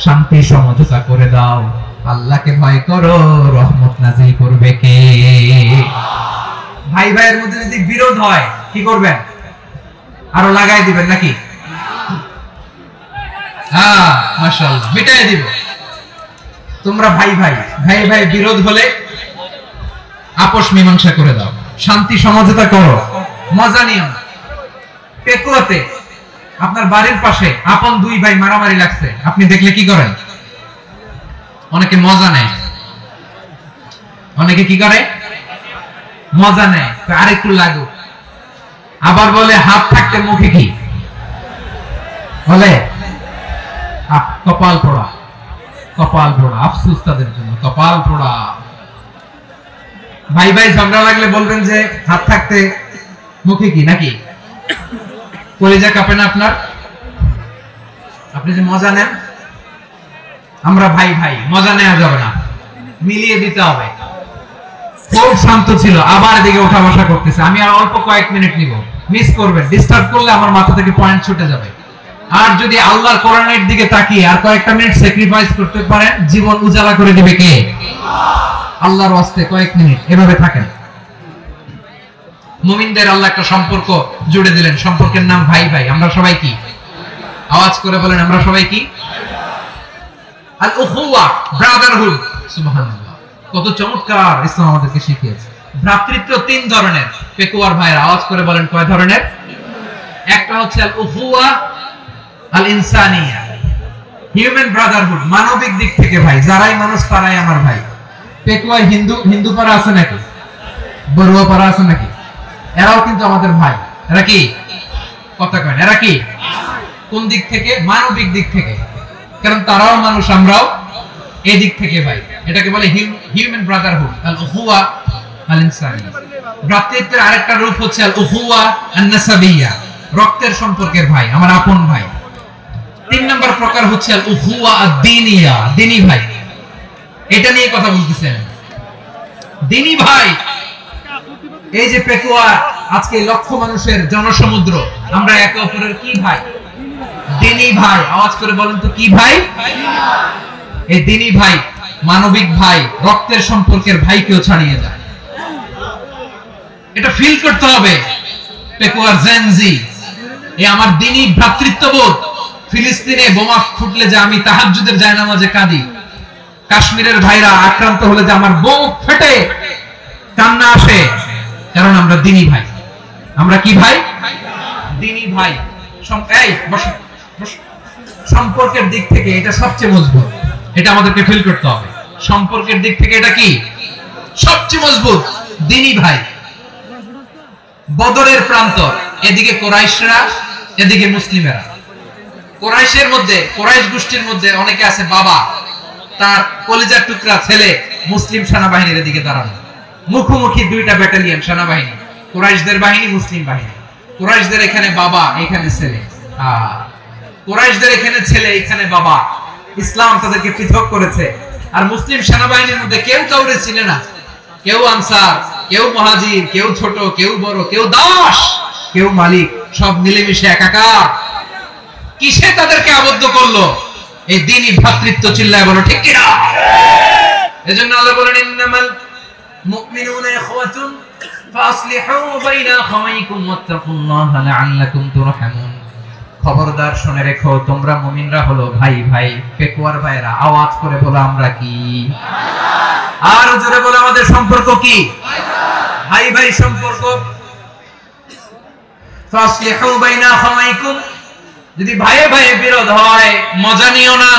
[SPEAKER 3] শান্তি সমঝোতা করে দাও। আল্লাহকে ভয় করো, রহমত নাজিল করবে কে? ভাই ভাইয়ের মধ্যে যদি বিরোধ হয় কি করবেন? আরো লাগাই দিবেন নাকি? হ্যাঁ, মাশাআল্লাহ, মিটাই দিব। তোমরা ভাই ভাই, ভাই ভাই বিরোধ হলে আপোষ মীমাংসা করে দাও, শান্তি সমঝোতা করো, মজা নিও না। পেকুয়াতে আপনার বাড়ির পাশে আপন দুই ভাই মারামারি লাগছে, আপনি দেখলে কি করেন? অনেকে মজা নেয়। অনেকে কি করে? মজা নেয়, আরেকটু লাগুক। আবার বলে হাত থাকতে মুখে কি বলে? কপাল পোড়া, কপাল পোড়া। আফসোস তাদের জন্য, কপাল পোড়া। ভাই ভাই ঝগড়া লাগলে বলবেন যে হাত থাকতে মুখে কি, নাকি? কলিজা কাঁপে না আপনার? আপনি যে মজা নেন। আমরা ভাই ভাই, মজা নেওয়া যাবে না, মিলিয়ে দিতে হবে। খুব শান্ত ছিল, আবার এদিকে ওঠা বসা করতেছে। আমি আর অল্প কয়েক মিনিট নিব, মিস করবেন। ডিস্টার্ব করলে আমার মাথা থেকে পয়েন্ট ছুটে যাবে। আর যদি আল্লাহর কোরআনের দিকে তাকিয়ে আর কয়েকটা মিনিট স্যাক্রিফাইস করতে পারেন, জীবন উজালা করে দিবে কে? আল্লাহর ওয়াস্তে কয়েক মিনিট এভাবে থাকেন। মুমিনদের আল্লাহ একটা সম্পর্ক জুড়ে দিলেন, সম্পর্কের নাম ভাই ভাই। আমরা সবাই কি? আওয়াজ করে বলেন, আমরা সবাই কি? আল উখুওয়া, ব্রাদারহুড। সুবহানাল্লাহ, কত চমৎকার ইসলাম আমাদেরকে শিখিয়েছে। ভ্রাতৃত্ব তিন ধরনের। পেকুয়ার ভাইয়ের আওয়াজ করে বলেন, কয় ধরনের? একটা হচ্ছে আল উখুওয়া আল ইনসানিয়া, হিউম্যান ব্রাদারহুড, মানবিক দিক থেকে ভাই। যারাই মানুষ তারাই আমার ভাই। পেকুয়ায় হিন্দু পাড়া আছে নাকি? বড়ুয়া পাড়া আছে নাকি? এরাও কিন্তু আমাদের ভাই। এরা কি? কথা কয়, এরা কি? কোন দিক থেকে? মানবিক দিক থেকে। কারণ তারাও মানুষ, আমরাও এই দিক থেকে ভাই। এটাকে বলে হিউম্যান ব্রাদারহুড, আল উখুওয়া আল ইনসানিয়া। ভ্রাতৃত্বের আরেকটা রূপ হচ্ছে আল উখুওয়া আন নাসাবিয়া, রক্তের সম্পর্কের ভাই, আমার আপন ভাই। তিন নম্বর প্রকার হচ্ছে আল উখুওয়া আদ-দীনিয়া, দ্বীনি ভাই। এটা নিয়ে কথা বলতেছেন, দ্বীনি ভাই। এই যে পেকুয়া, আজকে লক্ষ মানুষের জনসমুদ্র, আমরা একে অপরের কি ভাই? দ্বীনি ভাই। আওয়াজ করে বলেন তো, কি ভাই? এই দ্বীনি ভাই, মানবিক ভাই, রক্তের সম্পর্কের ভাইকেও ছাড়িয়ে যায়। এটা ফিল করতে হবে। পেকুয়ার জেনজি, এই আমার দ্বীনি ভ্রাতৃত্ববোধ। ফিলিস্তিনে বোমা ফুটলে যে আমি তাহাজ্জুদের জায়নামাজে কাঁদি, কাশ্মীরের ভাইরা আক্রান্ত হলে যে আমার বুক ফেটে কান্না আসে, কারণ আমরা দ্বীনি ভাই। আমরা কি ভাই? দ্বীনি ভাই। এই বসো, সম্পর্কের দিক থেকে এটা সবচেয়ে মজবুত। এটা আমাদেরকে ফিল করতে হবে। সম্পর্কের দিক থেকে এটা কি? সবচেয়ে মজবুত, দ্বীনি ভাই। বদরের প্রান্তর, এদিকে কুরাইশরা, এদিকে মুসলিমেরা। কুরাইশের মধ্যে, কুরাইশ গোষ্ঠীর মধ্যে অনেকে আছে বাবা, তার কলিজার টুকরা ছেলে মুসলিম সেনাবাহিনীর দিকে দাঁড়ানো। মুখোমুখি দুইটা ব্যাটালিয়ন সেনাবাহিনী, কুরাইশদের বাহিনী, মুসলিম বাহিনী। কুরাইশদের এখানে বাবা, এখানে ছেলে। কুরাইশদের এখানে ছেলে, এখানে বাবা। ইসলাম তাদেরকে পৃথক করেছে। আর মুসলিম সেনাবাহিনীর মধ্যে কেউ কাউরে চিনে না। কেউ আনসার, কেউ মুহাজির, কেউ ছোট, কেউ বড়, কেউ দাস, কেউ মালিক, সব মিলেমিশে একাকার। কিসে তাদেরকে আবদ্ধ করলো? এই দ্বীনি ভ্রাতৃত্ব। চিল্লায় বলো ঠিক কিনা? এজন্য আল্লাহ বলেন, ইন্নামাল মুমিনুনা ইখওয়াতুন ফাসলিহু বাইনা আখাওয়াইকুম ওয়াত্তাকুল্লাহা লাআল্লাকুম তুরহামুন। খবরদার শুনে রেখো, তোমরা মুমিনরা হলো ভাই ভাই। পেকুয়ার ভাইরা আওয়াজ করে বলো আমরা কি? আর জোরে বলো আমাদের সম্পর্ক কি? ভাই ভাই সম্পর্ক। ফাসলিহু বাইনা আখাওয়াইকুম। যদি ভাইয়ে ভাইয়ে বিরোধ হয় মজা নিও না।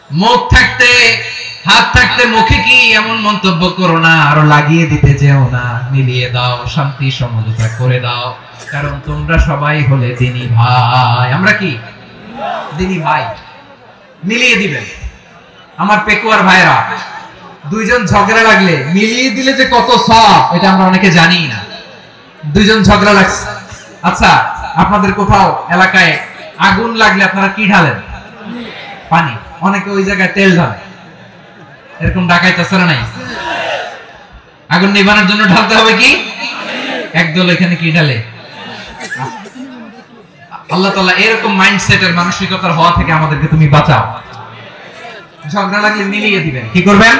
[SPEAKER 3] মুখ থাকতে হাত থাকতে মুখে কি এমন মন্তব্য করো না, আরো লাগিয়ে দিতে যেও না। মিলিয়ে দাও, শান্তি সমঝোতা করে দাও, কারণ তোমরা সবাই হলে দ্বীনি ভাই। আমরা কি? দ্বীনি ভাই। মিলিয়ে দিবেন। আমার পেকুয়ার ভাইরা, দুইজন ঝগড়া লাগলে মিলিয়ে দিলে যে কত সওয়াব, এটা আমরা অনেকে জানি না। দুইজন ঝগড়া লাগছে, আচ্ছা আপনাদের কোথাও এলাকায় আগুন লাগলে আপনারা কি ঢালেন? পানি। অনেকে ওই জায়গায় তেল ঢালে। এরকম ডাকাইতে আছে না নাই? আগুন নিভানোর জন্য ঢালতে হবে কি? একদল এখানে কি ঢালে? আল্লাহ তাআলা এরকম মাইন্ডসেটের মানসিকতার হওয়া থেকে আমাদেরকে তুমি বাঁচাও। ঝগড়া লাগলে মিলিয়ে দিবেন। কি করবেন?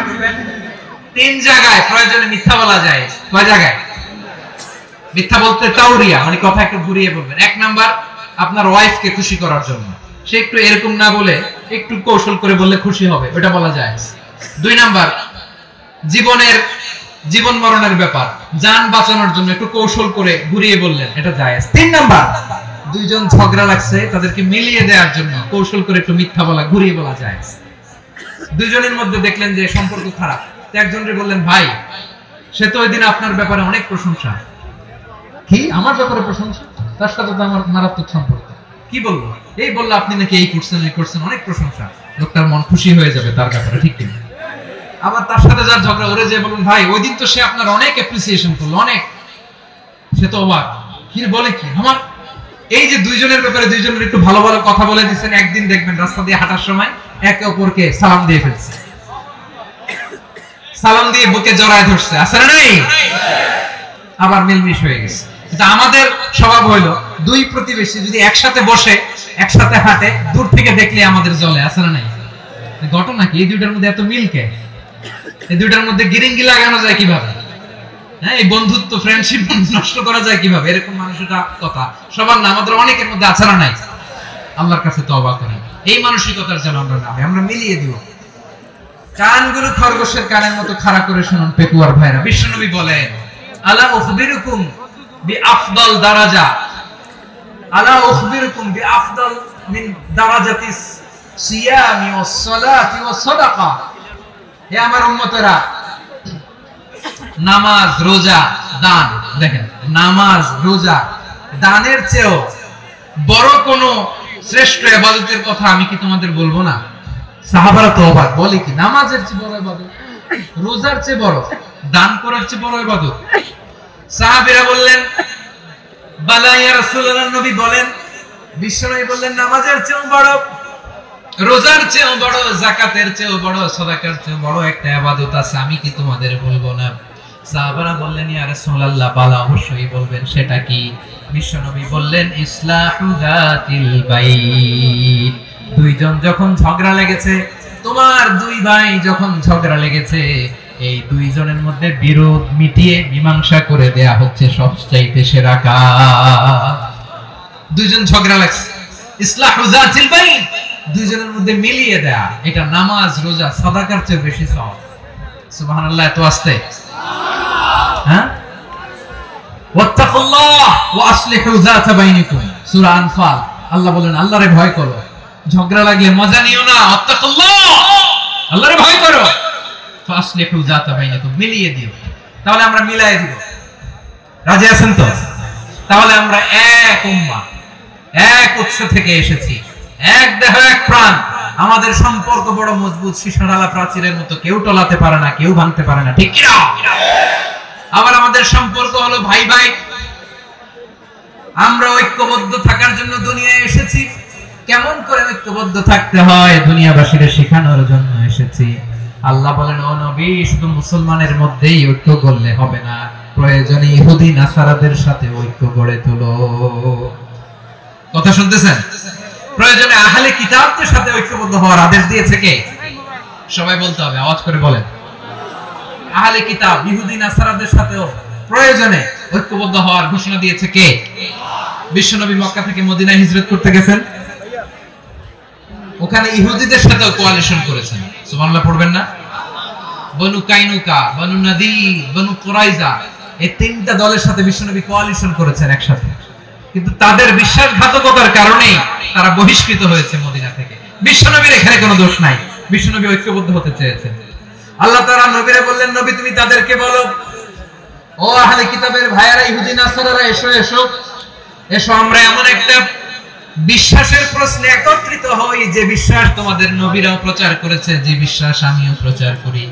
[SPEAKER 3] 3 জায়গায় প্রয়োজনে মিথ্যা বলা যায়। কয় জায়গায় মিথ্যা বলতে? তাওরিয়া, মানে কথা একটু ঘুরিয়ে বলবেন। 1 নাম্বার আপনার ওয়াইফকে খুশি করার জন্য, সে একটু এরকম না বলে একটু কৌশল করে বললে খুশি হবে, ওটা বলা যায়। 2 নাম্বার জীবন মরণের ব্যাপার, জান বাঁচানোর জন্য একটু কৌশল করে ঘুরিয়ে বললেন, এটা জায়েজ। 3 নাম্বার দুইজন ঝগড়া লাগছে, তাদেরকে মিলিয়ে দেওয়ার জন্য কৌশল করে একটু মিথ্যা বলা, ঘুরিয়ে বলা জায়েজ। দুইজনের মধ্যে দেখলেন যে সম্পর্ক খারাপ, একজনকে বললেন ভাই, সে তো ওই দিন আপনার ব্যাপারে অনেক প্রশংসা। কি আমার ব্যাপারে প্রশংসা? তার সাথে তো আমার মারাত্মক সম্পর্ক। কি বলবো? এই বললো আপনি নাকি এই করছেন, এই করছেন, অনেক প্রশংসা। লোকটার মন খুশি হয়ে যাবে তার ব্যাপারে, ঠিক কিনা? আবার তার সাথে যার ঝগড়া, ওরে যে বলুন ভাই ওই দিন তো সে আপনার অনেক অ্যাপ্রিসিয়েশন করলো, অনেক। সে তো অবাক, কি বলে কি আমার? এই যে দুইজনের ব্যাপারে দুইজনের একটু ভালো ভালো কথা বলে দিচ্ছেন, একদিন দেখবেন রাস্তা দিয়ে হাঁটার সময় একে অপরকে সালাম দিয়ে ফেলছে, সালাম দিয়ে বুকে জড়ায় ধরছে, আছে না নাই? আবার মিলমিশ হয়ে গেছে। এটা আমাদের স্বভাব হইলো, দুই প্রতিবেশী যদি একসাথে বসে একসাথে হাঁটে, দূর থেকে দেখলে আমাদের জ্বলে, আছে না নাই? ঘটনা কি? এই দুইটার মধ্যে এত মিল কে? এই দুইটার মধ্যে গিরিঙ্গি লাগানো যায় কিভাবে? হ্যাঁ, এই বন্ধুত্ব, ফ্রেন্ডশিপ নষ্ট করা যায় কিভাবে? এরকম মানসিকতা কথা সবার না, আমাদের অনেকের মধ্যে আছে না নাই? আল্লাহর কাছে তওবা করি এই মানসিকতার যেন আমরা না, আমরা মিলিয়ে দিব। কানগুলো খরগোশের কানের মতো খাড়া করে শুনুন পেকুয়ার ভাইরা। বিশ্বনবী বলেন, আলা উখবিরুকুম বিআফদাল দারাজা, আলা উখবিরুকুম বিআফদাল মিন দারাজাতিস সিয়ামি ওয়াস সালাতি ওয়াস সাদাকা। হে আমার উম্মতেরা, নামাজ, রোজা, দান, দেখেন নামাজ, রোজা, দানের চেয়েও বড় কোন শ্রেষ্ঠ ইবাদতের কথা আমি কি তোমাদের বলবো না? সাহাবারা তো অবাক, বলে কি নামাজের চেয়ে বড় ইবাদত, রোজার চেয়ে বড়, দান করার চেয়ে বড় ইবাদত? সাহাবীরা বললেন, বালা ইয়া রাসূলুল্লাহ। নবী বলেন, বিশ্বনবী বললেন, নামাজের চেয়েও বড়, রোজার চেয়েও বড়, যাকাতের চেয়েও বড়, সাদাকার চেয়েও বড় একটা ইবাদত আছে, আমি কি তোমাদের বলবো না? সাহাবারা বললেন, ইয়া রাসূলুল্লাহ, বালা, অবশ্যই বলবেন, সেটা কি? বিশ্বনবী বললেন, ইসলাহু যাতিল বাইত। দুইজন যখন ঝগড়া লেগেছে, তোমার দুই ভাই যখন ঝগড়া লেগেছে, এই দুইজনের মধ্যে বিরোধ মিটিয়ে মীমাংসা করে দেয়া হচ্ছে সবচাইতে সেরা কাজ। দুইজন ঝগড়া লাগছে, ইসলাহু যাতিল বাইত, দুইজনের মধ্যে মিলিয়ে দেয়া, এটা নামাজ, রোজা, সাদাকার চেয়ে বেশি সওয়াব। সুবহানাল্লাহ। এত আস্তে, হ্যাঁ? ওয়াত্তাকুল্লাহ ওয়া আসলিহু যাতা বাইনিকুম, সূরা আনফাল। আল্লাহ বলেন, আল্লাহরে ভয় করো, ঝগড়া লাগলে মজা নিও না। ওয়াত্তাকুল্লাহ, আল্লাহরে ভয় করো, ফাসলিহু যাতা বাইনিকুম, মিলিয়ে দিও। তাহলে আমরা মিলায়ে দিব। রাজি আছেন তো? তাহলে আমরা এক উম্মাহ, এক উৎস থেকে এসেছি, এক দেহ, এক প্রাণ। আমাদের সম্পর্ক বড় মজবুত, সীসাঢালা প্রাচীরের মতো, কেউ টলাতে পারে না, কেউ ভাঙতে পারে না, ঠিক কি না? আবার আমাদের সম্পর্ক হলো ভাই ভাই। আমরা ঐক্যবদ্ধ থাকার জন্য দুনিয়ায় এসেছি, কেমন করে ঐক্যবদ্ধ থাকতে হয় দুনিয়াবাসীদের শেখানোর জন্য এসেছি। আল্লাহ বলেন, ও নবী, শুধু মুসলমানের মধ্যেই ঐক্য করলে হবে না, প্রয়োজনে ইহুদি নাসারাদের সাথে ঐক্য গড়ে তোলো। কথা শুনতেছেন? প্রয়োজনে আহলে কিতাবদের সাথে ঐক্যবদ্ধ হওয়ার আদেশ দিয়েছে কে? সবাই বলতে হবে, আওয়াজ করে বলেন। আহলে কিতাব ইহুদি নাসারাদের সাথেও প্রয়োজনে ঐক্যবদ্ধ হওয়ার ঘোষণা দিয়েছে কে? বিশ্বনবী মক্কা থেকে মদিনায় হিজরত করতে গেছেন, ওখানে ইহুদিদের সাথেও কোয়ালিশন করেছেন। সুবহানাল্লাহ পড়বেন না? বনু কাইনুকা, বনু নাদির, বনু কুরাইজা, এই তিনটা দলের সাথে বিশ্বনবী কোয়ালিশন করেছেন একসাথে, কিন্তু তাদের বিশ্বাসঘাতকতার কারণেই তারা বহিষ্কৃত হয়েছে মদিনা থেকে। বিশ্বনবীর এখানে কোনো দোষ নাই, বিশ্বনবী ঐক্যবদ্ধ হতে চেয়েছেন। আল্লাহ তাআলা নবীরে বললেন, নবী তুমি তাদেরকে বলো, ও আহলে কিতাবের ভাইয়েরা, ইহুদি নাসারারা, এসো এসো এসো, আমরা এমন একটা বিশ্বাসের প্রশ্নে একত্রিত হই যে বিশ্বাস তোমাদের নবীরাও প্রচার করেছে, যে বিশ্বাস আমিও প্রচার করি,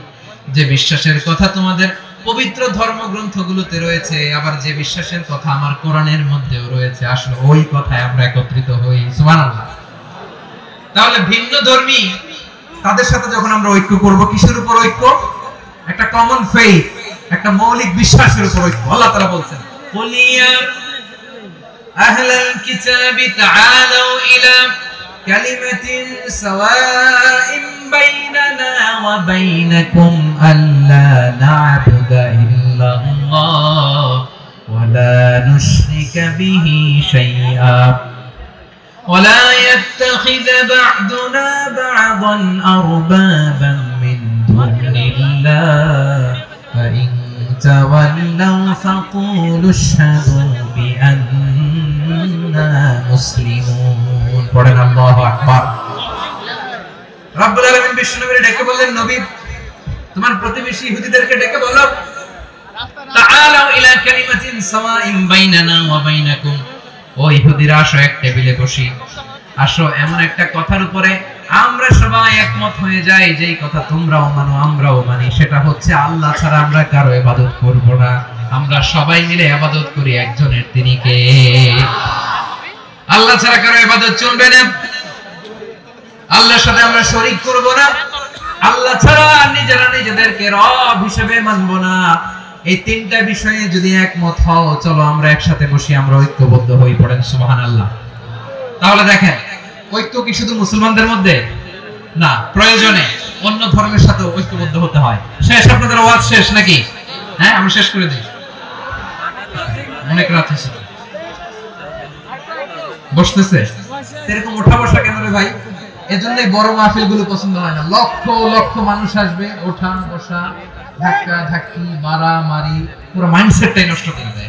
[SPEAKER 3] যে বিশ্বাসের কথা তোমাদের পবিত্র ধর্মগ্রন্থগুলোতে রয়েছে, আবার যে বিশ্বাসের কথা আমার কোরআনের মধ্যেও রয়েছে, আসলে ওই কথায় আমরা একত্রিত হই। সুবহানাল্লাহ। তাহলে ভিন্ন ধর্মী তাদের সাথে যখন আমরা ঐক্য করব, কিসের উপর ঐক্য? একটা কমন ফেইথ, একটা মৌলিক বিশ্বাসের উপর ঐক্য। আল্লাহ তাআলা বলছেন, কুলিয়া আহলাল কিতাবি তাআলাউ ইলা কালিমাতিন সাওয়াইন বাইনানা ওয়া বাইনাকুম আল্লা না'বুদা ইল্লাল্লাহ ওয়া লা নুশরিকা বিহি শাইআ ওয়া লা ইয়াত্তাখিযা বা'দুনা বা'দান আরবাবান মিন দুনিল্লাহ ফা ইন তাওয়াল্লাউ ফাকুলু আশহাদু বিআন্না মুসলিমুন। পড়েন আল্লাহু আকবার। রব্বুল আলামিন বিশ্বনবীকে ডেকে বললেন, নবী তোমার প্রতিবেশী ইহুদিদেরকে ডেকে বলো, তাআলাউ ইলা কালিমাতিন সাওয়াইন বাইনানা ওয়া বাইনাকুম, ও ইহুদিরা আসো, এক টেবিলে বসি, আসো এমন একটা কথার উপরে আমরা সবাই একমত হয়ে যাই, যেই কথা তোমরাও মানো আমরাও মানি, সেটা হচ্ছে আল্লাহ ছাড়া আমরা কারো ইবাদত করব না, আমরা সবাই মিলে ইবাদত করি একজনের, তিনি কে? আল্লাহ ছাড়া কারো ইবাদত চলবে না, আল্লাহর সাথে আমরা শরীক করব না, আল্লাহ ছাড়া নিজেরা নিজেদেরকে রব হিসেবে মানব না। এই তিনটা বিষয়ে যদি একমত হও, চলো আমরা একসাথে বসি, আমরা ঐক্যবদ্ধ হই। পড়েন সুবহানাল্লাহ। তাহলে দেখেন, ঐক্য কি শুধু মুসলমানদের মধ্যে না, প্রয়োজনে অন্য ধর্মের সাথে ঐক্যবদ্ধ হতে হয়। শেষ? আপনাদের ওয়াজ শেষ নাকি? হ্যাঁ, আমরা শেষ করে দিই, অনেক রাত হয়েছে। বসতেছে এরকম ওঠা বসা কেন রে ভাই? এজন্যই বড় মাহফিল গুলো পছন্দ হয় না। লক্ষ লক্ষ মানুষ আসবে, ওঠা বসা, ধাক্কা ধাক্কি, মারা মারি, পুরো মাইন্ডসেটটাই নষ্ট করে দেয়।